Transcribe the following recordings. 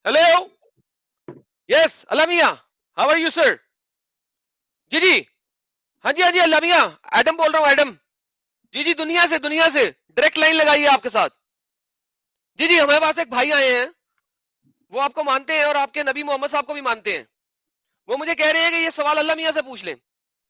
Hello, yes Allah मियां, how are you sir? जी जी, हाँ जी हाँ जी, अल्लाह मियां, एडम बोल रहा हूँ, एडम। जी जी, दुनिया से डायरेक्ट लाइन लगाई है आपके साथ। जी जी, हमारे पास एक भाई आए हैं, वो आपको मानते हैं और आपके नबी मोहम्मद साहब को भी मानते हैं। वो मुझे कह रहे हैं कि ये सवाल अल्लाह मियां से पूछ लें।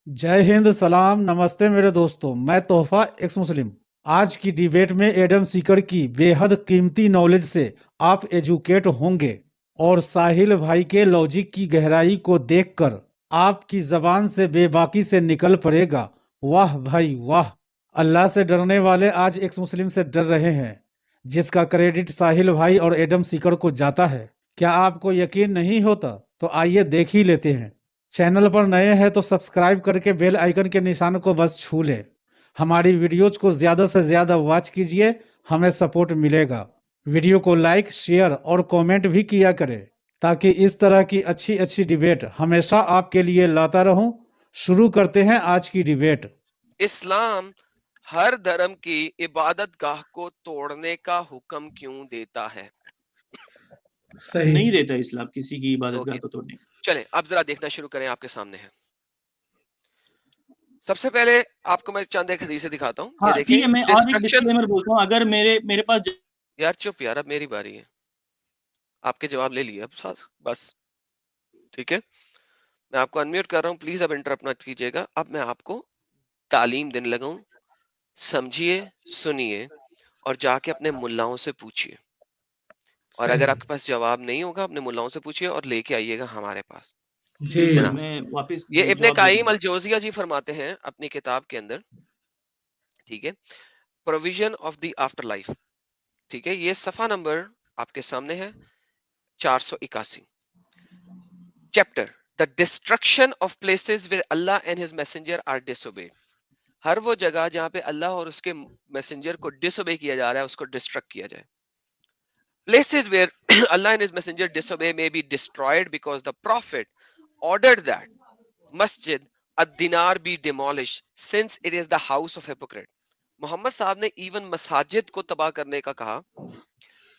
जय हिंद, सलाम, नमस्ते मेरे दोस्तों। मैं तोहफा एक्स मुस्लिम। आज की डिबेट में एडम सीकर की बेहद कीमती नॉलेज से आप एजुकेट होंगे और साहिल भाई के लॉजिक की गहराई को देखकर आपकी जबान से बेबाकी से निकल पड़ेगा, वाह भाई वाह। अल्लाह से डरने वाले आज एक्स मुस्लिम से डर रहे हैं, जिसका क्रेडिट साहिल भाई और एडम सीकर को जाता है। क्या आपको यकीन नहीं होता तो आइए देख ही लेते हैं। चैनल पर नए हैं तो सब्सक्राइब करके बेल आइकन के निशान को बस छू ले। हमारी वीडियोज को ज्यादा से ज्यादा वॉच कीजिए, हमें सपोर्ट मिलेगा। वीडियो को लाइक, शेयर और कमेंट भी किया करें, ताकि इस तरह की अच्छी अच्छी डिबेट हमेशा आपके लिए लाता रहूं। शुरू करते हैं आज की डिबेट। इस्लाम हर धर्म की इबादत गाह को तोड़ने का हुक्म क्यों देता है? सही नहीं देता इस्लाम किसी की इबादतगाह ओके, को तोड़ने का। चलें अब जरा देखना शुरू करें, आपके सामने है। सबसे पहले आपको मैं चंद एक हदीसें दिखाता हूँ। ये हाँ देखें, ठीक है, मैं और एक डिस्ट्रक्शन। डिस्क्लेमर बोलता हूँ, अगर मेरे पास यार चुप यार, अब मेरी बारी है। आपके जवाब ले लिए अब साथ बस, ठीक है। मैं आपको अनम्यूट कर रहा हूँ, प्लीज अब इंटरप्ट मत कीजिएगा। अब मैं आपको तालीम देने लगा हूँ, समझिए, सुनिए और जाके अपने मुल्लाओं से पूछिए। और अगर आपके पास जवाब नहीं होगा, अपने मुल्लाओं से पूछिए और लेके आइएगा हमारे पास। बिल्कुल जनाब, मैं वापस ये इब्ने जवाब दे कायिम दूंगा। अल जौजिया जी फरमाते हैं अपनी किताब के अंदर, ठीक है, provision of the after life, ठीक है। ये सफा नंबर आपके सामने है, 481। Chapter the destruction of places where Allah and his messenger are disobeyed. हर वो जगह जहां पे अल्लाह और उसके मैसेंजर को डिसोबे किया जा रहा है, उसको डिस्ट्रक्ट किया जाए। Places where Allah and His Messenger disobey may be destroyed because the Prophet ordered that Masjid ad-Dinar be demolished since it is the house of hypocrite. Mohammad साहब ने इवन मसाजिद को तबाह करने का कहा,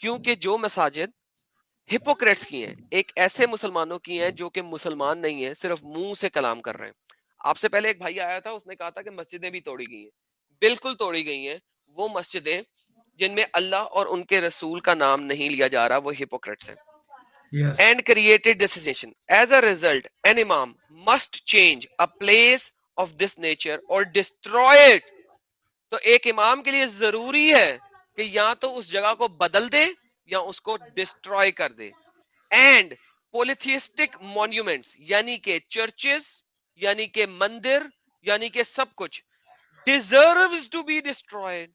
क्योंकि जो मसाजिद हिपोक्रेट्स की हैं, एक ऐसे मुसलमानों की हैं जो कि मुसलमान नहीं है, सिर्फ मुंह से कलाम कर रहे हैं। आपसे पहले एक भाई आया था, उसने कहा था कि मस्जिदें भी तोड़ी गई हैं। बिल्कुल तोड़ी गई हैं। वो मस्जिदें जिनमें अल्लाह और उनके रसूल का नाम नहीं लिया जा रहा, वो हिपोक्रेट्स हैं। Yes. And created this situation. As a result, an imam must change a place of this nature or destroy it. तो एक इमाम के लिए जरूरी है कि या तो उस जगह को बदल दे या उसको डिस्ट्रॉय कर दे। एंड पोलिथिस्टिक मॉन्यूमेंट्स, यानी के चर्चेस, यानी के मंदिर, यानी के सब कुछ डिजर्व्स टू बी डिस्ट्रॉयड।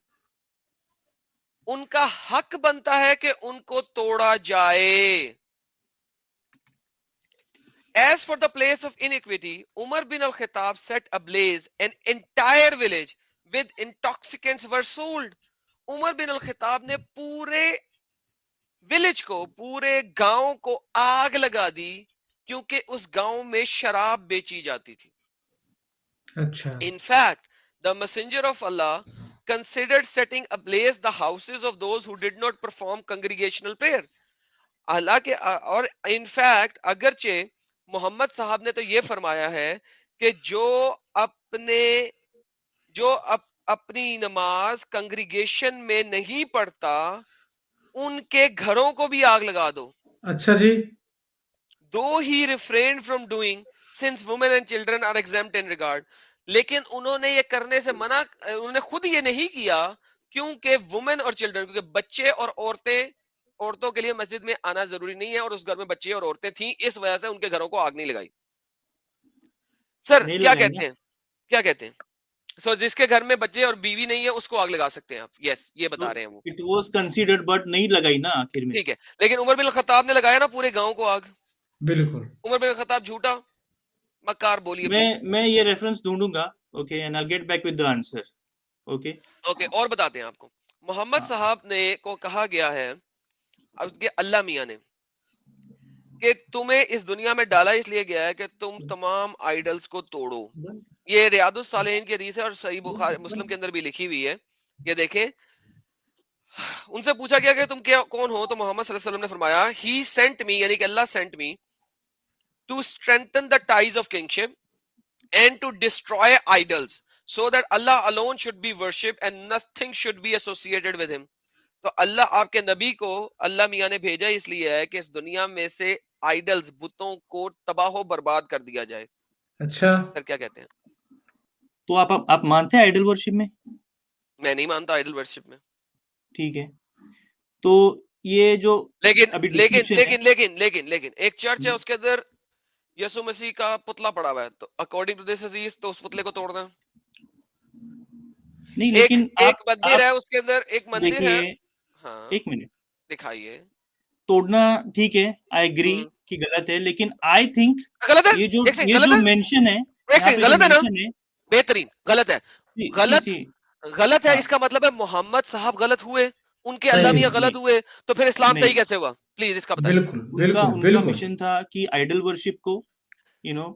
उनका हक बनता है कि उनको तोड़ा जाए। As for the place of iniquity, Umar bin al-Khattab set ablaze an entire village with intoxicants were sold. Umar बिन अल खिताब ने पूरे विलेज को, पूरे गांव को आग लगा दी, क्योंकि उस गांव में शराब बेची जाती थी। अच्छा। In fact, the messenger of Allah considered setting ablaze the houses of those who did not perform congregational prayer. हालांकि और इनफैक्ट अगरचे मोहम्मद साहब ने तो ये फरमाया है कि जो अपनी नमाज कंग्रीगेशन में नहीं पढ़ता, उनके घरों को भी आग लगा दो। अच्छा जी। दो ही refrain from doing since women and children are exempt in regard, लेकिन उन्होंने ये करने से मना, उन्होंने खुद ये नहीं किया, क्योंकि वुमेन और चिल्ड्रन, क्योंकि बच्चे और औरतों के लिए मस्जिद में आना जरूरी नहीं है, और उस घर में बच्चे और औरतें थी, इस वजह से उनके घरों को आग नहीं लगाई। सर नहीं क्या लगाएंगे। कहते हैं, क्या कहते हैं? सो जिसके घर में बच्चे और बीवी नहीं है, उसको आग लगा सकते हैं आप? यस, ये बता रहे हैं वो। इट वाज कंसीडर्ड बट नहीं लगाई ना आखिर में। ठीक है, लेकिन उमर बिन खत्ताब ने लगाया ना पूरे गांव को आग। बिल्कुल। उमर बिन खत्ताब झूठा? मक्कार बोलिए प्लीज। मैं ये रेफरेंस ढूंढूंगा, okay, and I get back with the answer. Okay okay, और बताते हैं आपको। मोहम्मद हाँ साहब ने को कहा गया है, अब ये अल्लाह मियां ने, कि तुम्हें इस दुनिया में डाला इसलिए गया है कि तुम तमाम आइडल्स को तोड़ो। ये रियादुस सालेहीन की हदीस है और सही बुखारी मुस्लिम के अंदर भी लिखी हुई है। ये देखें, उनसे पूछा गया कि तुम क्या कौन हो, तो मोहम्मद सल्लल्लाहु अलैहि वसल्लम ने फरमाया, ही सेंट मी, यानी कि Allah sent me to strengthen the ties of kingship and to destroy idols so that Allah alone should be worshipped and nothing should be associated with him. तो अल्लाह आपके नबी को अल्लाह मियां ने भेजा इसलिए है कि इस दुनिया में से आइडल्स, बुतों को तबाह बर्बाद कर दिया जाए। अच्छा, सर क्या कहते हैं? तो आप मानते हैं आइडल वर्शिप में? मैं नहीं मानता आइडल वर्शिप में। ठीक है, तो ये जो लेकिन अभी लेकिन डिस्क्रिप्शन है, लेकिन लेकिन लेकिन लेकिन एक चर्च है, उसके अंदर यीशु मसीह का पुतला पड़ा हुआ है, तो अकॉर्डिंग टू दिस अजीज तो उस पुतले को तोड़ना। नहीं, एक लेकिन एक मंदिर है, उसके अंदर एक मंदिर है। देखिए, हाँ, एक मिनट, दिखाइए। तोड़ना ठीक है, आई एग्री कि गलत है, लेकिन आई थिंक गलत है, एक सेकंड, ये गलत जो है, मेंशन है एक यहाँ सेकंड, पे, जो गलत है ना? मेंशन है, बेहतरीन गलत है। सी सी गलत सी गलत है, हाँ, इसका मतलब है मोहम्मद साहब गलत हुए, उनके अल्लाह सही मियां है। गलत नहीं हुए, तो फिर इस्लाम सही नहीं, कैसे हुआ? प्लीज इसका बताएं। बिल्कुल उनका बिल्कुल उनका बिल्कुल। मिशन था कि आइडल वर्शिप को, यू नो,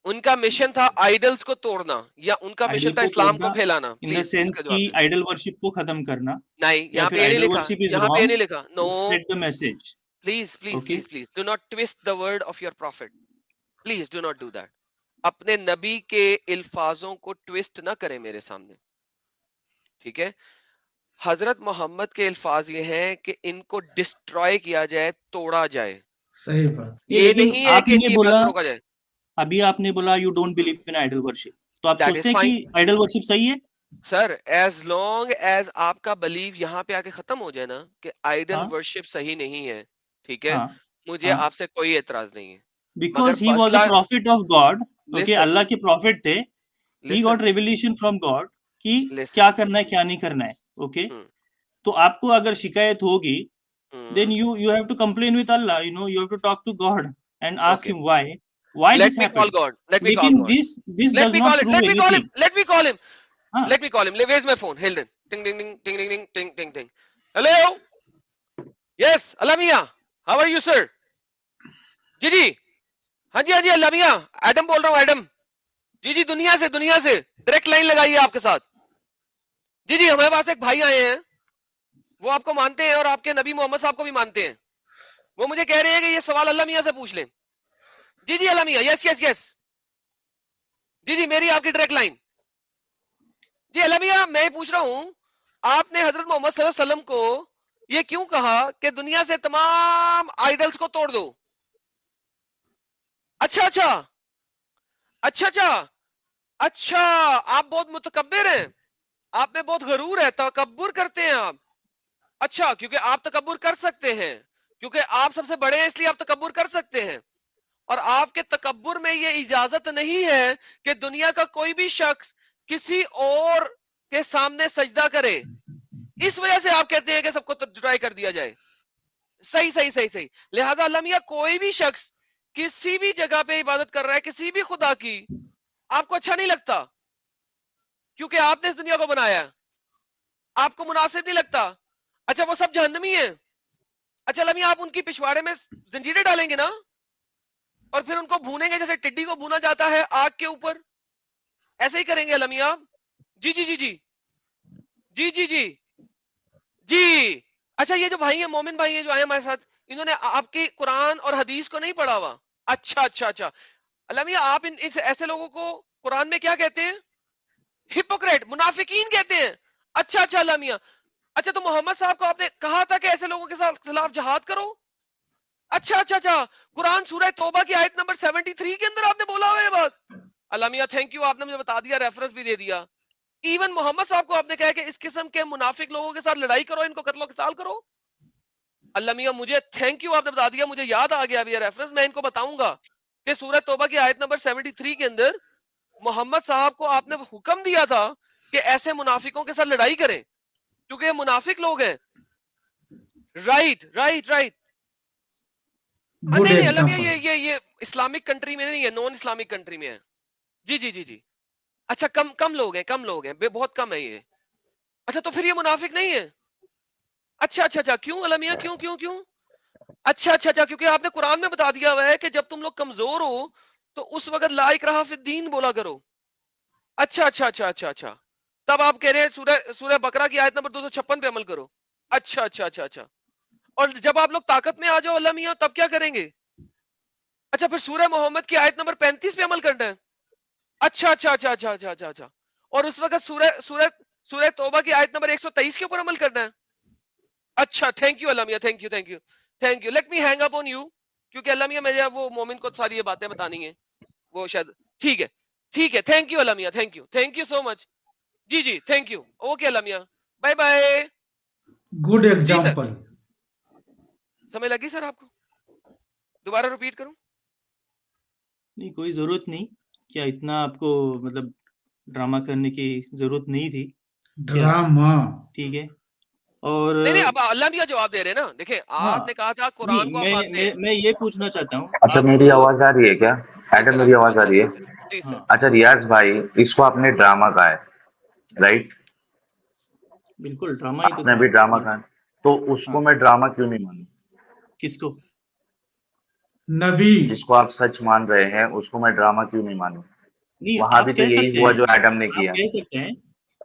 उनका मिशन था आइडल्स को तोड़ना, या उनका आइडल मिशन था को इस्लाम को तोड़ना, फैलाना? इन द प्लीज सेंस इसका कि जवाब दें। आइडल वर्शिप को खत्म करना, नहीं, या यहाँ फिर पे ये नहीं आइडल लिखा, वर्शिप इज यहाँ पे ये नहीं रॉन्ग लिखा। No, to spread the message. Please please okay, please please do not twist the word of your profit, please do not do that. अपने नबी के अल्फाजों को ट्विस्ट ना करें मेरे सामने, ठीक है? हजरत मोहम्मद के अल्फाज ये हैं कि इनको डिस्ट्रॉय किया जाए, तोड़ा जाए। सही बात। ये ये लेकिन नहीं है कि आपने इनकी बोला, इबादत रोका जाए। अभी आपने बोला you don't believe in idol worship, तो आप दैट इज सोचते हैं कि फाइन आइडल वर्शिप सही है? सर, एज लॉन्ग एज आपका बिलीव यहाँ पे आके खत्म हो जाए ना कि आइडल हाँ वर्शिप सही नहीं है, ठीक है, हाँ मुझे हाँ, आपसे कोई एतराज नहीं है। मगर बिकॉज ही वॉज अ मसला, prophet of God. Okay, listen Allah के प्रॉफिट थे, he listen got revelation from God कि लिसन, क्या करना है क्या नहीं करना है। ओके, हम्म तो आपको अगर शिकायत होगी, then hmm you have to complain with Allah, you have to talk to God and ask okay, him why let this me call happened. God, let me call लेकिन God, this let does me not call it, prove let me call him, anything. Let me call him, हाँ, let me call him, where is my phone, हिल्डन, ting ting ting ting ting ting ting ting, hello, yes Allah मियां, how are you sir? जी जी, हाँ जी हाँ जी, अल्लाह मियां, Adam बोल रहा हूँ, एडम। जी जी, दुनिया से डायरेक्ट लाइन लगाई है आपके साथ। जी जी, हमारे पास एक भाई आए हैं, वो आपको मानते हैं और आपके नबी मोहम्मद साहब को भी मानते हैं। वो मुझे कह रहे हैं कि ये सवाल अल्लाह मियां से पूछ लें। जी जी अल्लाह मियां, यस यस यस, जी जी, मेरी आपकी डायरेक्ट लाइन। जी अल्लाह मियां, मैं पूछ रहा हूं, आपने हजरत मोहम्मद सल्लल्लाहु अलैहि वसल्लम को ये क्यों कहा कि दुनिया से तमाम आइडल्स को तोड़ दो? अच्छा अच्छा अच्छा अच्छा अच्छा, आप बहुत मुतकब्बिर हैं, आप में बहुत गरूर है, तकब्बुर करते हैं आप। अच्छा, क्योंकि आप तकब्बुर कर सकते हैं, क्योंकि आप सबसे बड़े हैं इसलिए आप तकब्बुर कर सकते हैं, और आपके तकब्बुर में ये इजाजत नहीं है कि दुनिया का कोई भी शख्स किसी और के सामने सजदा करे, इस वजह से आप कहते हैं कि सबको जुटाई कर दिया जाए। सही सही सही सही, लिहाजा अल्लाह मियां, कोई भी शख्स किसी भी जगह पे इबादत कर रहा है किसी भी खुदा की, आपको अच्छा नहीं लगता क्योंकि आपने इस दुनिया को बनाया, आपको मुनासिब नहीं लगता। अच्छा, वो सब जहन्नमी है। अच्छा अल्लाह मियां, आप उनकी पिछवाड़े में जंजीरें डालेंगे ना, और फिर उनको भूनेंगे जैसे टिड्डी को भूना जाता है आग के ऊपर, ऐसे ही करेंगे अल्लाह मियां? जी जी जी जी जी जी जी जी। अच्छा, ये जो भाई है, मोमिन भाई है जो आए हमारे साथ, इन्होंने आपकी कुरान और हदीस को नहीं पढ़ा हुआ। अच्छा अच्छा अच्छा, अल्लाह मियां, आप इस ऐसे लोगों को कुरान में क्या कहते हैं? हिपोक्रेट, मुनाफिकीन कहते हैं। अच्छा अच्छा अल्लाह मियां, अच्छा, तो मोहम्मद साहब को आपने कहा था कि ऐसे लोगों के साथ खिलाफ जहाद करो? अच्छा अच्छा अच्छा, कुरान सूरह तौबा की आयत नंबर 73 के अंदर आपने बोला हुआ है बात। अल्लाह मियां थैंक यू, आपने मुझे बता दिया, रेफरेंस भी दे दिया। इवन मोहम्मद साहब को आपने कहा कि इस किस्म के मुनाफिक लोगों के साथ लड़ाई करो, इनको कत्लो क़िताल करो। अल्लाह मियां मुझे थैंक यू, आपने बता दिया, मुझे याद आ गया अभी ये रेफरेंस, मैं इनको बताऊंगा कि सूरह तौबा की आयत नंबर 73 के अंदर मोहम्मद साहब को आपने हुक्म दिया था कि ऐसे मुनाफिकों के साथ लड़ाई करें क्योंकि ये मुनाफिक लोग हैं। Right right right. गुड नहीं नहीं अल्लाह मियां, एग्जाम्पल। ये इस्लामिक कंट्री में नहीं है, नॉन इस्लामिक कंट्री में है। जी जी जी जी। अच्छा, कम कम लोग हैं, कम लोग हैं, बहुत कम है ये। अच्छा, तो फिर ये मुनाफिक नहीं है? अच्छा अच्छा अच्छा, क्यों अल्लाह मियां, क्यों क्यों क्यों? अच्छा अच्छा अच्छा, क्योंकि आपने कुरान में बता दिया हुआ है कि जब तुम लोग कमजोर हो तो उस वक्त ला इकराहा फिद्दीन बोला करो। अच्छा अच्छा अच्छा अच्छा अच्छा, तब आप कह रहे हैं सूरह बकरा की आयत नंबर 256 पे अमल करो। अच्छा अच्छा अच्छा अच्छा। और जब आप लोग ताकत में आ जाओ अल्लाह मियां, तब क्या करेंगे? अच्छा, फिर सूरह मोहम्मद की आयत नंबर 35 पे अमल करना है। अच्छा अच्छा अच्छा अच्छा अच्छा अच्छा अच्छा। और उस वक्त सूरह सूरह सूरह तौबा की आयत नंबर 123 के ऊपर अमल करना है। अच्छा, थैंक यू अल्लाह मियां, thank you thank you thank you. Let me hang up on you, क्योंकि अल्लाह मियां मेरे वो मोमिन को सारी ये बातें बतानी है, वो शायद। ठीक है ठीक है, थैंक यू अल्लाह मियां, थैंक यू सो मच। जी जी, थैंक यू। ओके अल्लाह मियां, बाय बाय। गुड जी सर, एग्जाम्पल। समय लगी सर आपको? दोबारा रिपीट करूं? नहीं, कोई जरूरत नहीं। क्या इतना आपको मतलब ड्रामा करने की जरूरत नहीं थी क्या? ड्रामा। ठीक है। और नहीं नहीं, अब अल्लाह मियां जवाब दे रहे हैं ना। देखिए, हाँ, आपने कहा था नहीं, कुरान को आप मानते हैं। मैं ये पूछना चाहता हूँ अच्छा, आप। मेरी आवाज आ रही है क्या? जी एडम, सर, मेरी आपकी आवाज बहुत आ रही आवाज है? आती है। जी सर। हाँ, अच्छा रियाज भाई, इसको आपने ड्रामा कहा है, राइट? बिल्कुल ड्रामा ही तो आपने था। भी ड्रामा कहा है, तो हाँ, उसको मैं ड्रामा क्यों नहीं मानूं? किसको? नबी। जिसको आप सच मान रहे हैं उसको मैं ड्रामा क्यों नहीं मानूं? नहीं, वहां आप भी तो कह यही सकते हुआ हैं, जो एडम ने आप किया। कह सकते हैं,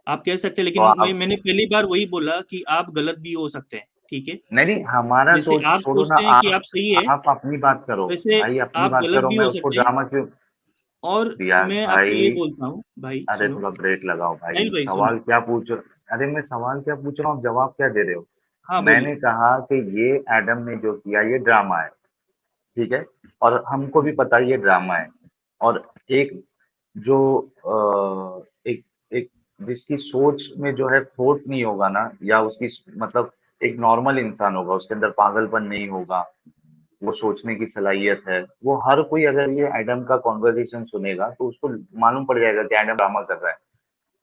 आप कह सकते हैं, तो लेकिन आप मैंने पहली बार वही बोला कि आप गलत भी हो सकते हैं। ठीक है। नहीं नहीं, हमारा जैसे सोच आप छोड़ो ना। सोचते हैं कि आप सही है, आप अपनी बात करो वैसे भाई, अपनी आप बात गलत करो। भी मैं हो उसको सकते हैं। ड्रामा क्यों? और रियाज मैं आपको ये भाई, बोलता हूँ भाई, अरे सुनो। थोड़ा ब्रेक लगाओ भाई। साहिल भाई सुनो। सवाल क्या पूछ अरे मैं सवाल क्या पूछ रहा हूँ, जवाब क्या दे रहे हो? हाँ, मैंने बोलिए। कहा कि ये एडम ने जो किया ये ड्रामा है, ठीक है, और हमको भी पता है ये ड्रामा है। और एक जो एक एक जिसकी सोच में जो है खोट नहीं होगा ना, या उसकी मतलब एक नॉर्मल इंसान होगा, उसके अंदर पागलपन नहीं होगा, वो सोचने की सलाहियत है, वो हर कोई अगर ये एडम का कॉन्वर्सेशन सुनेगा तो उसको मालूम पड़ जाएगा कि एडम ड्रामा कर रहा है।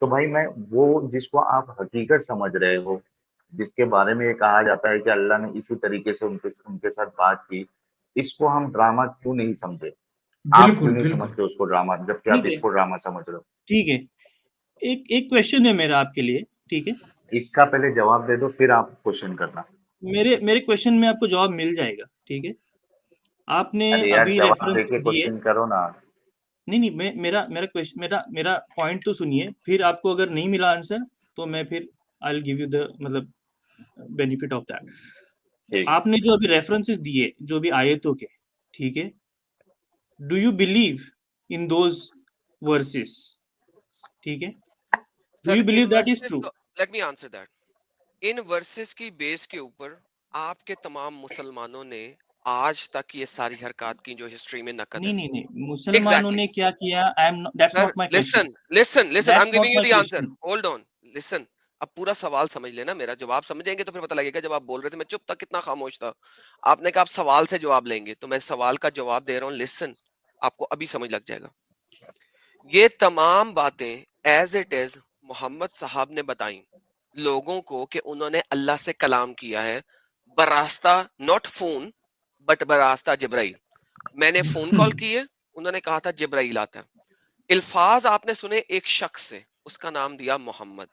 तो भाई मैं वो जिसको आप हकीकत समझ रहे हो, जिसके बारे में ये कहा जाता है कि अल्लाह ने इसी तरीके से उनके उनके साथ बात की, इसको हम ड्रामा क्यों नहीं समझे? आप क्यों बिल्कुल नहीं बिल्कुल। समझते उसको ड्रामा, जबकि आप ठीक है, इसको ड्रामा समझ रहे हो? ठीक है। एक एक क्वेश्चन है मेरा आपके लिए। ठीक है। इसका पहले जवाब दे दो, फिर आप क्वेश्चन करना। मेरे मेरे क्वेश्चन में आपको जवाब मिल जाएगा। ठीक है। आपने अरे यार, अभी जवाब रेफरेंस देके दिए। क्वेश्चन करो ना। नहीं नहीं, मैं मेरा मेरा क्वेश्चन मेरा पॉइंट तो सुनिए, फिर आपको अगर नहीं मिला आंसर तो मैं फिर I will give you the मतलब बेनिफिट ऑफ दैट। तो ठीक। आपने जो अभी रेफरेंसेस दिए, जो भी आयतों के, ठीक है, do you believe in those verses? ठीक है। Do sir you in believe that is verses true? तो लेट मी आंसर दैट। इन वर्सेस की बेस के ऊपर आपके तमाम मुसलमानों ने आज तक ये सारी हरकत की जो हिस्ट्री में नकद नहीं है। नहीं नहीं, मुसलमानों एग्जैक्टली ने क्या किया? I am that's sir, not my question. Listen listen listen, I that's am not giving you my the answer, question. Hold on, listen. अब पूरा सवाल समझ लेना, मेरा जवाब समझेंगे तो फिर पता लगेगा। जब आप बोल रहे थे मैं चुप था, कितना खामोश था। आपने कहा आप सवाल से जवाब लेंगे, तो मैं सवाल का जवाब दे रहा हूँ। लिसन, आपको अभी समझ लग जाएगा। ये तमाम बातें एज इट इज मोहम्मद साहब ने बताई लोगों को कि उन्होंने अल्लाह से कलाम किया है बरास्ता, नॉट फोन बट बरास्ता जिब्राइल। मैंने फोन कॉल की है, उन्होंने कहा था जिब्राइल आता है। अल्फाज आपने सुने एक शख्स से, उसका नाम दिया मोहम्मद।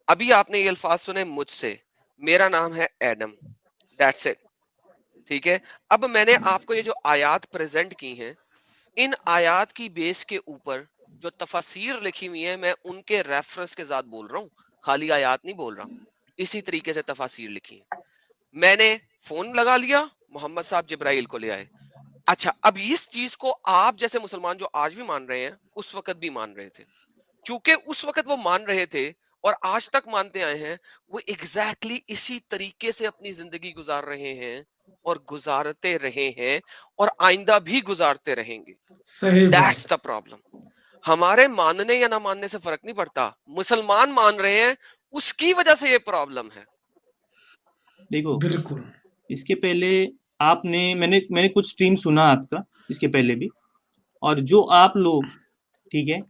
अभी आपने ये अल्फाज सुने मुझसे, मेरा नाम है एडम। That's it. ठीक है। अब मैंने आपको ये जो आयात प्रेजेंट की हैं, इन आयात की बेस के ऊपर जो तफसीर लिखी हुई है, मैं उनके रेफरेंस के साथ बोल रहा हूँ, खाली आयात नहीं बोल रहा। इसी तरीके से तफसीर लिखी है। मैंने फोन लगा लिया, मोहम्मद साहब जिब्राइल को ले आए। अच्छा, अब इस चीज को आप जैसे मुसलमान जो आज भी मान रहे हैं, उस वक्त भी मान रहे थे। चूंकि उस वक्त वो मान रहे थे और आज तक मानते आए हैं, वो एग्जैक्टली इसी तरीके से अपनी जिंदगी गुजार रहे हैं और गुजारते रहे हैं और आइंदा भी गुजारते रहेंगे। सही बात। That's the problem. हमारे मानने या ना मानने से फर्क नहीं पड़ता, मुसलमान मान रहे हैं, उसकी वजह से ये प्रॉब्लम है। देखो, बिल्कुल। इसके पहले आपने मैंने मैंने कुछ स्ट्रीम सुना आपका इसके पहले भी, और जो आप लोग, ठीक है,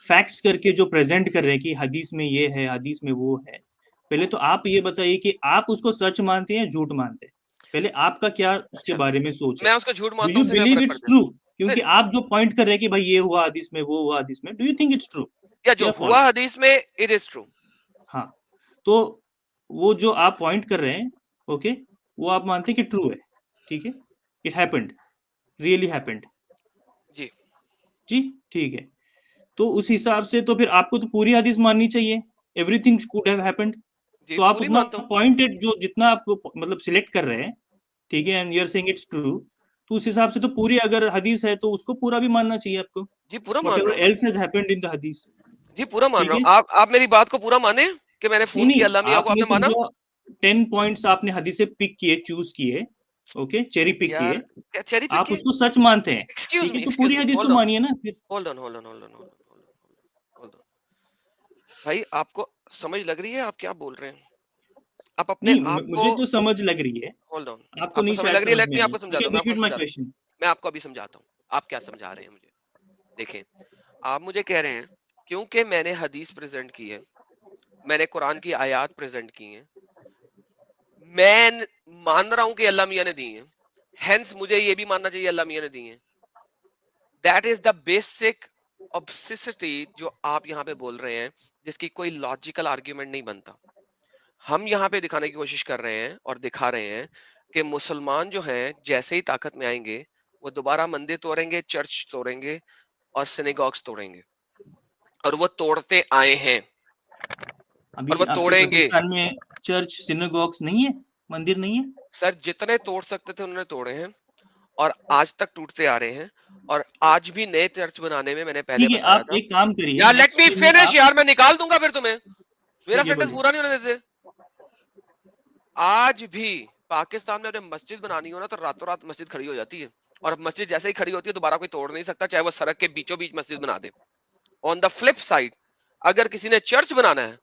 फैक्ट्स करके जो प्रेजेंट कर रहे हैं कि हदीस में ये है, हदीस में वो है, पहले तो आप ये बताइए कि आप उसको सच मानते हैं, झूठ मानते हैं? पहले आपका क्या उसके अच्छा, बारे में सोच है? मैं उसको झूठ डू मानता हूँ, यू उससे क्या बिलीव फर्क इट्स पड़ता ट्रू? है? क्योंकि आप जो पॉइंट कर रहे हैं कि भाई ये हुआ हदीस में, वो हुआ हदीस में, do you think it's true या जो या हुआ फॉल्स? हदीस में, इट इज ट्रू। हाँ, तो वो जो आप पॉइंट कर रहे हैं, ओके, वो आप मानते हैं कि ट्रू है। ठीक है, इट हैपेंड, रियली हैपेंड। जी। जी, ठीक है। तो उस हिसाब से तो फिर आपको तो पूरी हदीस माननी चाहिए, एवरीथिंग कुड हैव हैपेंड। जी तो आप पूरी उतना मानता हूँ। पॉइंटेड जो जितना आप मतलब सिलेक्ट कर रहे हैं, ठीक है, and you are saying it's true, तो उस हिसाब से तो पूरी अगर हदीस है तो उसको पूरा भी मानना चाहिए आपको, जी पूरा मान व्हाटएवर रहा हूँ मैं। Else has happened in the हदीस। जी पूरा मान ठीक रहा है, हूँ। आप मेरी बात को पूरा माने कि मैंने नहीं फोन किया नहीं, अल्लाह मियाँ को, आपने आपने माना? समझो 10 पॉइंट्स आपने हदीसें पिक किए, चूज किए, ओके, चेरी पिक किए, यार क्या चेरी पिक आप किए? उसको सच मानते हैं, एक्सक्यूज ठीक मी, है, तो एक्सक्यूज पूरी मी, हदीस तो होल्ड ऑन, मानिए ना फिर। Hold on, hold on, hold on, hold on, hold on. भाई आपको समझ लग रही है आप क्या बोल रहे हैं? आप अपने नहीं, आप को, मुझे तो समझ लग रही है, होल्ड ऑन, आपको आपको नहीं समझ शायद लग रही है? समझ लेट में मी आई। आपको यू समझाता हूँ, कैन मैं आपको रिपीट माय समझाता हूँ, क्वेश्चन। मैं आपको अभी समझाता हूँ आप क्या समझा रहे हैं मुझे। देखें, आप मुझे कह रहे हैं क्योंकि मैंने हदीस प्रेजेंट की है, मैंने कुरान की आयत प्रेजेंट की है, मैं मान रहा हूं कि अल्लाह मियां ने दी है, हेंस मुझे ये भी मानना चाहिए अल्लाह मियां ने दी है। दैट इज द बेसिक ऑब्सेसिटी जो आप यहाँ पे बोल रहे हैं, जिसकी कोई लॉजिकल आर्ग्यूमेंट नहीं बनता। हम यहाँ पे दिखाने की कोशिश कर रहे हैं और दिखा रहे हैं कि मुसलमान जो हैं जैसे ही ताकत में आएंगे वो दोबारा मंदिर तोड़ेंगे, चर्च तोड़ेंगे और सिनेगॉग्स तोड़ेंगे, और वो तोड़ते आए हैं और अभी वो आपके तोड़ेंगे। पाकिस्तान में चर्च, सिनेगॉग्स नहीं है, मंदिर नहीं है? सर जितने तोड़ सकते थे उन्होंने तोड़े हैं और आज तक टूटते आ रहे हैं, और आज भी नए चर्च बनाने में मैंने पहले ठीक है, बताया आप था। एक काम करिए, यार लेट नेक्स्ट मी स्ट्रीम में फिनिश आप, यार, मैं निकाल दूंगा फिर तुम्हें, मेरा ठीक है सेंटेंस बोलिए। पूरा नहीं होने देते। आज भी पाकिस्तान में अपने मस्जिद बनानी हो ना तो रातों रात मस्जिद खड़ी हो जाती है, और मस्जिद जैसे ही खड़ी होती है दोबारा कोई तोड़ नहीं सकता, चाहे वो सड़क के बीचों बीच मस्जिद बना दे। ऑन द फ्लिप साइड, अगर किसी ने चर्च बनाना है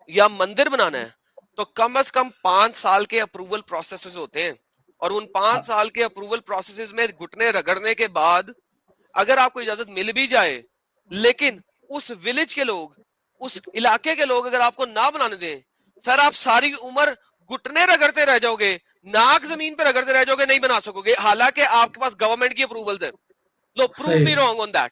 या मंदिर बनाना है तो कम से कम 5 साल के अप्रूवल प्रोसेसेस होते हैं, और उन 5 हाँ, साल के अप्रूवल प्रोसेसेस में घुटने रगड़ने के बाद अगर आपको इजाजत मिल भी जाए, लेकिन उस विलेज के लोग, उस इलाके के लोग अगर आपको ना बनाने दें, सर आप सारी उम्र घुटने रगड़ते रह जाओगे, नाक जमीन पे रगड़ते रह जाओगे, नहीं बना सकोगे, हालांकि आपके पास गवर्नमेंट की अप्रूवल्स है। लो प्रूव सही मी रॉन्ग ऑन दैट।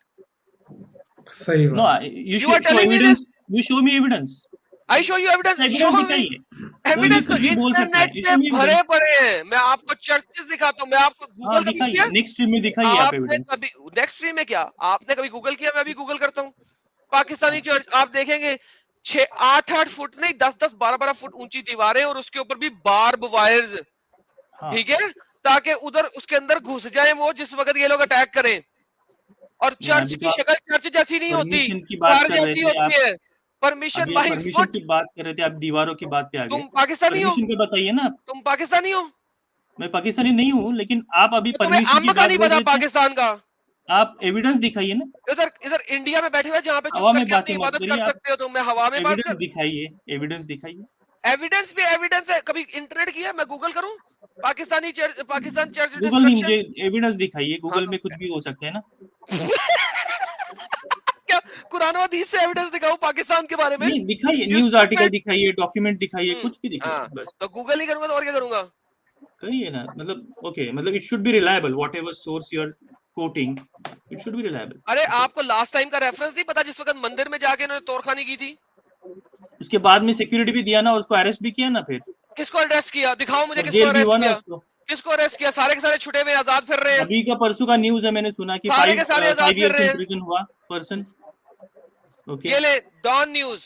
सही नो, बात। You you are show telling me this, evidence, you show me evidence, I show you evidence, show evidence me दिखाइए। कोई भी एविडेंस। तो कुछ भी बोल सकता इंटरनेट है, पे शो मी भरे एविडेंस। पड़े हैं, मैं आपको चर्चेस दिखाता हूँ, मैं आपको हाँ गूगल कभी दिखाइए, किया? नेक्स्ट स्ट्रीम में दिखाइए आप आपने एविडेंस। कभी नेक्स्ट स्ट्रीम में क्या आपने कभी गूगल किया? मैं अभी गूगल करता हूँ। पाकिस्तानी चर्च आप देखेंगे 6-8 फुट नहीं, 10-12 फुट ऊंची दीवारें और उसके ऊपर भी बार्ब वायर्स, हाँ, ठीक है, ताकि उधर उसके अंदर घुस जाए वो जिस वक्त ये लोग अटैक करें। और नहीं चर्च अभी की तो आप शक्ल चर्च जैसी नहीं होती, परमिशन की बात घर कर रहे जैसी थे होती आप, है। परमिशन अभी आप माई परमिशन फुट। की बात कर रहे थे, आप दीवारों की बात पे आ गए। तुम पाकिस्तानी हो? परमिशन पे बताइए ना आप। तुम पाकिस्तानी हो? मैं पाकिस्तानी नहीं हूँ, लेकिन आप अभी तो तुम्हें परमिशन की अम्ब का बात नहीं बोल पता रहे थे, पाकिस्तान का? आप एविडेंस दिखाइए ना। इधर इधर इंडिया में बैठे हुए जहां पे चुप हवा में करके अपनी बातें मत इबादत करिए कर आप, सकते हो, तुम मैं हवा में बात एविडेंस कर। दिखाइए, एविडेंस दिखाइए। एविडेंस भी एविडेंस है, कभी इंटरनेट किया? मैं गूगल करूं Pakistani church, Pakistan church Google नहीं, मुझे डिस्ट्रक्शन? एविडेंस दिखाइए, हाँ गूगल तो में कुछ भी हो सकता है ना। क्या कुरान और हदीस से एविडेंस दिखाऊं पाकिस्तान के बारे में? नहीं दिखाइए, यू न्यूज आर्टिकल स्टूपिड। दिखाइए, डॉक्यूमेंट दिखाइए, कुछ भी दिखाइए हाँ, बस। तो गूगल नहीं करूंगा तो और क्या करूंगा? करिए ना, मतलब ओके, मतलब it should be reliable, whatever source you are quoting, it should be reliable. अरे आपको लास्ट टाइम का रेफरेंस नहीं पता जिस वक्त मंदिर में जाके इन्होंने तोड़खानी की थी? उसके बाद में सिक्योरिटी भी दिया ना, और उसको अरेस्ट भी किया ना फिर, किसको अरेस्ट किया? दिखाओ मुझे और किसको जेल भी अरेस्ट हुआ ना किया। उसको। किसको अरेस्ट किया? सारे के सारे छुटे हुए आजाद फिर रहे हैं, अभी का परसों का न्यूज है, मैंने सुना कि सारे के सारे आजाद 5 फिर years रहे इन हैं। प्रिजन हुआ पर्सन। ओके, ये ले डॉन न्यूज,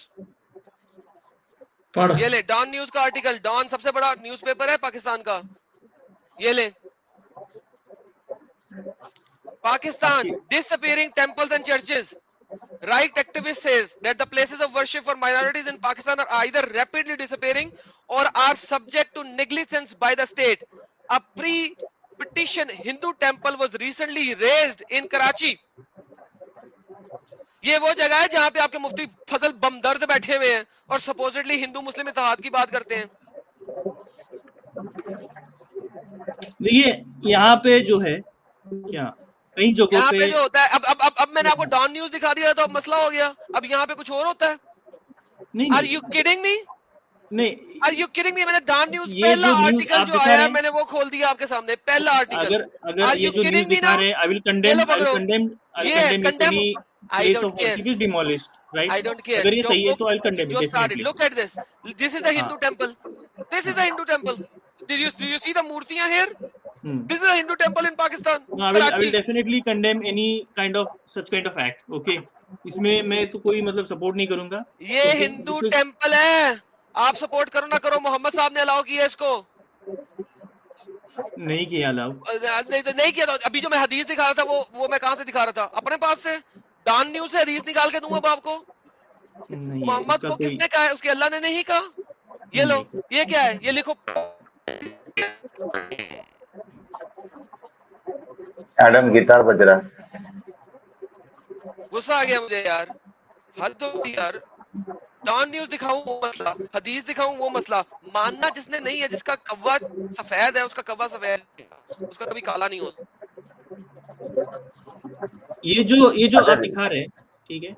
पढ़। ये ले डॉन न्यूज का आर्टिकल। डॉन सबसे बड़ा न्यूज़पेपर है पाकिस्तान का। ये ले, आपकी Pakistan disappearing temples and churches. Right activist says that the places of worship for minorities in Pakistan are either rapidly disappearing or are subject to negligence by the state. A pre-petition Hindu temple was recently raised in Karachi. ये वो जगह है जहां पे आपके मुफ्ती फजल बमदर्द बैठे हुए हैं और सपोजिटली हिंदू मुस्लिम इत्तेहाद की बात करते हैं। देखिए, यहाँ पे जो है क्या, कई जगहों यहाँ पे पे जो होता है, अब मैंने आपको डॉन न्यूज दिखा दिया तो अब मसला हो गया। अब यहाँ पे कुछ और होता है। नहीं आर यू नहीं किडिंग मी? नहीं, आर यू किडिंग मी? मैंने डॉन न्यूज ये पहला जो न्यूज आर्टिकल आप जो दिखा आया रहे है हैं, मैंने वो खोल दिया आपके सामने, पहला आर्टिकल। अगर अगर आर ये यू जो न्यूज किडिंग मी दिखा नाउ? रहे हैं, आई विल ये लो कंडेम, पकड़ो, ये if condemn. Any I place don't of care, worship is demolished, I right? Don't care. अगर ये जो सही है तो आई विल कंडेम जो started, definitely. Look at this is the हाँ, Hindu temple, this is the Hindu temple. Do you see the मूर्तियां here? This is a Hindu temple in Pakistan. No, I will Karachi. definitely condemn any such kind of act. Okay, इसमें मैं तो कोई मतलब support नहीं करूंगा. ये Okay, हिंदू because टेम्पल है, आप सपोर्ट करो ना करो, मोहम्मद साहब ने अलाउ किया इसको. नहीं किया अलाउ. नहीं किया था. अभी जो मैं हदीस दिखा रहा था वो मैं कहां से दिखा रहा था? अपने पास से. डान न्यूज से हदीस निकाल के दूंगा बाप को. नहीं, मोहम्मद इसका को कोई किसने कहा है? उसके अल्लाह ने नहीं कहा. ये लो, नहीं. ये क्या है? ये लिखो. एडम गिटार बज रहा है. गुस्सा आ गया मुझे यार. हद हो गई यार. डॉन न्यूज दिखाऊं वो मसला, हदीस दिखाऊं वो मसला. मानना जिसने नहीं है, जिसका कव्वा सफेद है उसका कव्वा सफेद है, उसका कभी काला नहीं हो. ये जो अच्छा आप दिखा रहे हैं, ठीक है,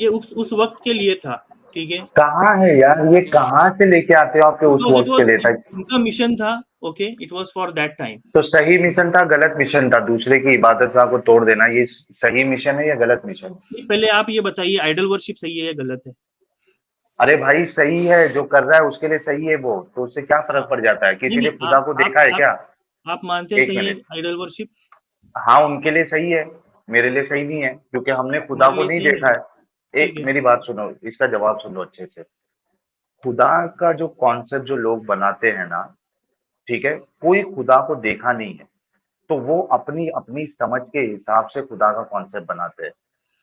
ये उस वक्त के लिए था. ठीक है, कहाँ है यार, ये कहाँ से लेके आते हो आपके उस वक्त के लिए था? उनका मिशन था. Okay, it was for that time. तो सही मिशन था, गलत मिशन था? दूसरे की इबादत गाह को तोड़ देना, ये सही मिशन है या गलत मिशन? पहले आप ये बताइए, आइडल वर्शिप सही है या गलत है? अरे भाई सही है, जो कर रहा है उसके लिए सही है वो, तो उससे क्या फर्क पड़ जाता है? किसी ने खुदा को देखा है क्या? आप मानते हैं एक सही है मिनट, आइडल वर्शिप? हाँ उनके लिए सही है, मेरे लिए सही नहीं है, क्योंकि हमने खुदा को नहीं देखा है. एक मेरी बात सुनो, इसका जवाब सुनो अच्छे से. खुदा का जो कॉन्सेप्ट जो लोग बनाते हैं ना, ठीक है, कोई खुदा को देखा नहीं है, तो वो अपनी अपनी समझ के हिसाब से खुदा का कॉन्सेप्ट बनाते हैं.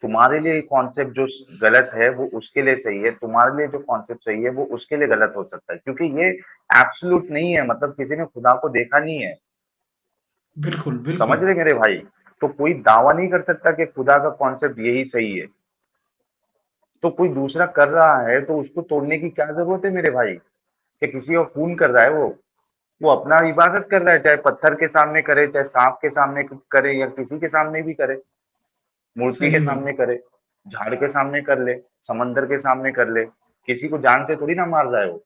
तुम्हारे लिए कॉन्सेप्ट जो गलत है वो उसके लिए सही है, तुम्हारे लिए जो कॉन्सेप्ट सही है वो उसके लिए गलत हो सकता है, क्योंकि ये एब्सोल्यूट नहीं है. मतलब किसी ने खुदा को देखा नहीं है. बिल्कुल समझ रहे मेरे भाई? तो कोई दावा नहीं कर सकता कि खुदा का कॉन्सेप्ट यही सही है. तो कोई दूसरा कर रहा है तो उसको तोड़ने की क्या जरूरत है मेरे भाई? कि किसी और खून कर रहा है, वो अपना इबादत कर रहा है, चाहे पत्थर के सामने करे, चाहे सांप के सामने करे, या किसी के सामने भी करे, मूर्ति के सामने करे, झाड़ के सामने कर ले, समंदर के सामने कर ले, किसी को जान से थोड़ी ना मार रहा है वो.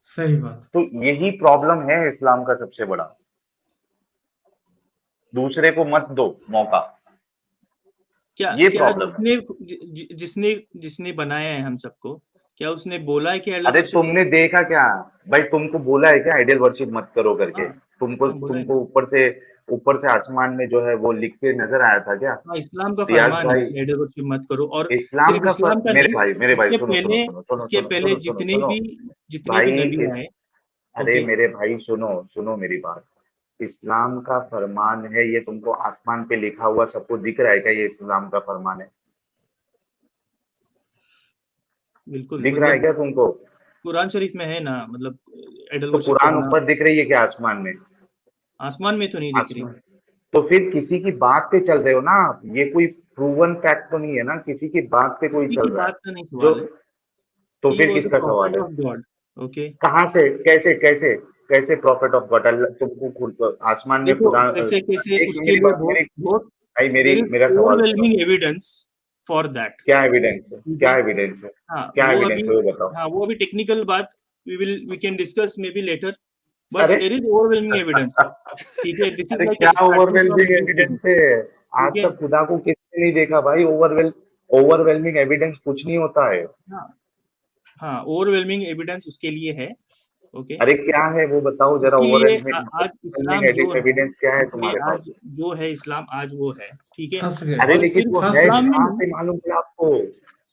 सही बात. तो यही प्रॉब्लम है इस्लाम का सबसे बड़ा. दूसरे को मत दो मौका. ये प्रॉब्लम जिसने बनाया है हम सबको, क्या उसने बोला है कि अरे तुमने देखा क्या भाई? तुमको बोला है क्या आइडियल वर्शिप मत करो करके? तुमको ऊपर से आसमान में जो है वो लिख के नजर आया था क्या? इस्लाम का फरमान है आइडियल वर्शिप मत करो. और इस्लाम का मेरे भाई इसके पहले जितने भी नबी आए. अरे मेरे भाई सुनो मेरी बात. इस्लाम का फरमान है, ये तुमको आसमान पे लिखा हुआ सबको दिख रहा है क्या? ये इस्लाम का फरमान है, बिल्कुल दिख रहा है क्या तुमको? कुरान शरीफ में है ना, मतलब तो कुरान ऊपर दिख रही है क्या आसमान में? आसमान में तो नहीं दिख रही. तो फिर किसी की बात पे चल रहे हो ना आप. ये कोई प्रूवन फैक्ट तो नहीं है ना, किसी की बात पे कोई चल रहा है. तो फिर किसका सवाल है? ओके, कहाँ से, कैसे प्रॉफिट ऑफ गॉड? तुमको आसमान में खुदा कैसे उसके लिए बहुत मेरा सवाल एविडेंस फॉर दैट. क्या एविडेंस है? क्या एविडेंस है? क्या एविडेंस है वो बताओ. हाँ, वो अभी टेक्निकल बात we can discuss maybe later, but there is overwhelming evidence. ठीक है, this is अरे like क्या ओवरवेलमिंग एविडेंस है? आज तक खुदा को किसने नहीं देखा भाई? ओवरवेलमिंग एविडेंस कुछ नहीं होता है. हाँ, ओवरवेलमिंग एविडेंस उसके लिए है. ओके, अरे क्या है वो बताओ जरा. आज इस्लाम एविडेंस क्या है तुम्हारे पास? जो है इस्लाम आज वो है. ठीक है, अरे लेकिन वो है कहाँ से मालूम है आपको?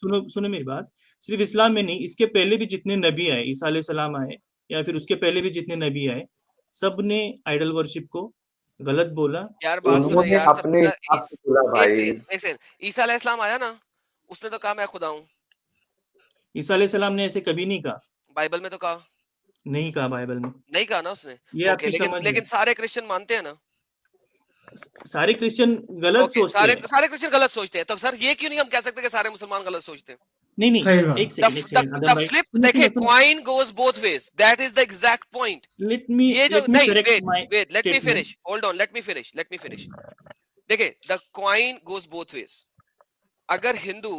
सुनो मेरी बात. सिर्फ इस्लाम में नहीं, इसके पहले भी जितने नबी आए, ईसा अलैहिस्सलाम आए, या फिर उसके पहले भी जितने नबी आए, सब ने आइडल वर्शिप को गलत बोला. यार बात सुनो यार, अपने आप से बोला भाई. ईसा अलैहिस्सलाम आया ना, उसने तो कहा मैं खुदा हूँ. ईसा अलैहिस्सलाम ने ऐसे कभी नहीं कहा. बाइबल में तो कहा नहीं, कहा बाइबल में नहीं कहा ना उसने. ये आपकी समझ. लेकिन सारे क्रिश्चियन मानते हैं ना. सारे क्रिश्चियन गलत सोचते हैं. सारे क्रिश्चियन गलत सोचते हैं. तब सर ये क्यों नहीं हम कह सकते कि सारे मुसलमान गलत सोचते हैं? नहीं, एक सेकंड. The flip, देखिए, coin goes both ways. That is the exact point. Let me wait, let me finish. Hold on, let me finish. देखिए, the coin goes both ways. अगर हिंदू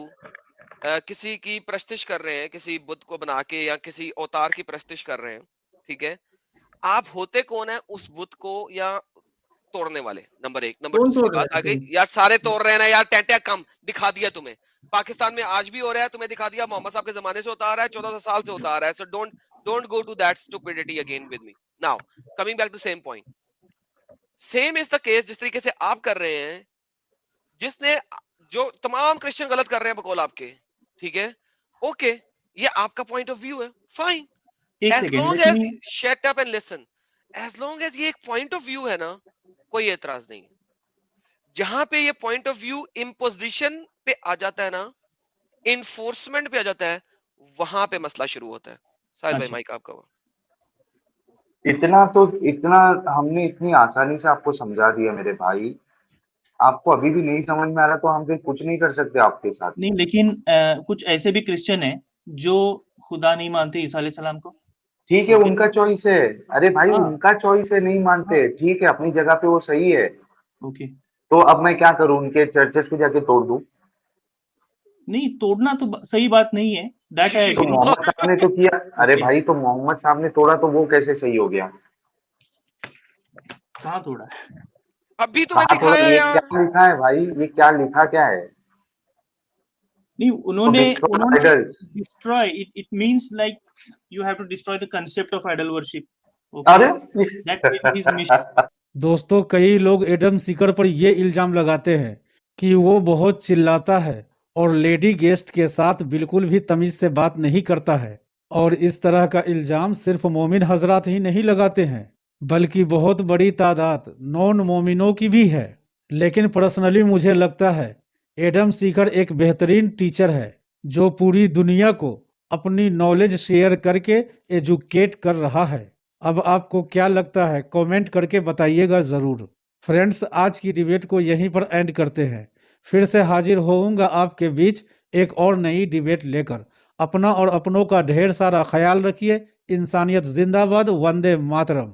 किसी की प्रस्तिश कर रहे हैं, किसी बुद्ध को बना के या किसी अवतार की प्रस्तिश कर रहे हैं, ठीक है, आप होते कौन है उस बुद्ध को या तोड़ने वाले? नंबर 1. नंबर 2 बात आ गई यार, सारे तोड़ रहे हैं ना यार. टेंटे कम दिखा दिया तुम्हें. पाकिस्तान में आज भी हो रहा है, तुम्हें दिखा दिया. मोहम्मद साहब के जमाने से होता आ रहा है, 1400 साल से होता आ रहा है. So don't go to that stupidity again with me. Now coming back to same point. Same is the case जिस तरीके से आप कर रहे हैं, जिसने जो तमाम क्रिश्चियन गलत कर रहे हैं बकौल आपके, ठीक है, ओके, ये आपका पॉइंट ऑफ व्यू है, फाइन, एक as second, long let as me shut up and listen, as long as ये एक पॉइंट ऑफ व्यू है ना, कोई एतराज नहीं। जहां पे ये पॉइंट ऑफ व्यू इम्पोजिशन पे आ जाता है ना, इन्फोर्समेंट पे आ जाता है, वहां पे मसला शुरू होता है। साहिल भाई अच्छा माइक आपका हुआ। इतना हमने इतनी आसानी से आपको समझा दिया मेरे भाई, आपको अभी भी नहीं समझ में आ रहा तो हम फिर कुछ नहीं कर सकते आपके साथ। नहीं, लेकिन कुछ ऐसे भी क्रिश्चियन हैं जो खुदा नहीं मानते ईसा अलैहि सलाम को। ठीक है, ओके, उनका चॉइस है। अरे भाई, हाँ उनका चॉइस है, नहीं मानते, हाँ, ठीक है, अपनी जगह पे वो सही है। ओके। तो अब मैं क्या करूं, उनके चर्चेस को जाके तोड़ दूं? नहीं, तोड़ना तो सही बात नहीं है, दैट आई तो एग्री। मोहम्मद साहब ने तो किया। अरे ओके, भाई, तो मोहम्मद साहब ने तोड़ा तो वो कैसे सही हो गया? कहाँ तोड़ा? अभी तुम्हें कहाँ तोड़ा? दिखाया ये यार। क्या लिखा है भाई, ये क्या लिखा क्या है? नहीं, तो उन्होंने डिस्ट्रॉय उन्होंने idols. Destroy it means like you have to destroy the concept of idol worship. Okay, अरे that may be his mission. दोस्तों, कई लोग एडम सीकर पर ये इल्जाम लगाते हैं कि वो बहुत चिल्लाता है और लेडी गेस्ट के साथ बिल्कुल भी तमीज से बात नहीं करता है। और इस तरह का इल्जाम सिर्फ मोमिन हजरात ही नहीं लगाते हैं, बल्कि बहुत बड़ी तादाद नॉन मोमिनों की भी है। लेकिन पर्सनली मुझे लगता है एडम सीकर एक बेहतरीन टीचर है जो पूरी दुनिया को अपनी नॉलेज शेयर करके एजुकेट कर रहा है। अब आपको क्या लगता है, कमेंट करके बताइएगा ज़रूर। फ्रेंड्स, आज की डिबेट को यहीं पर एंड करते हैं। फिर से हाजिर होऊंगा आपके बीच एक और नई डिबेट लेकर। अपना और अपनों का ढेर सारा ख्याल रखिए। इंसानियत जिंदाबाद, वंदे मातरम।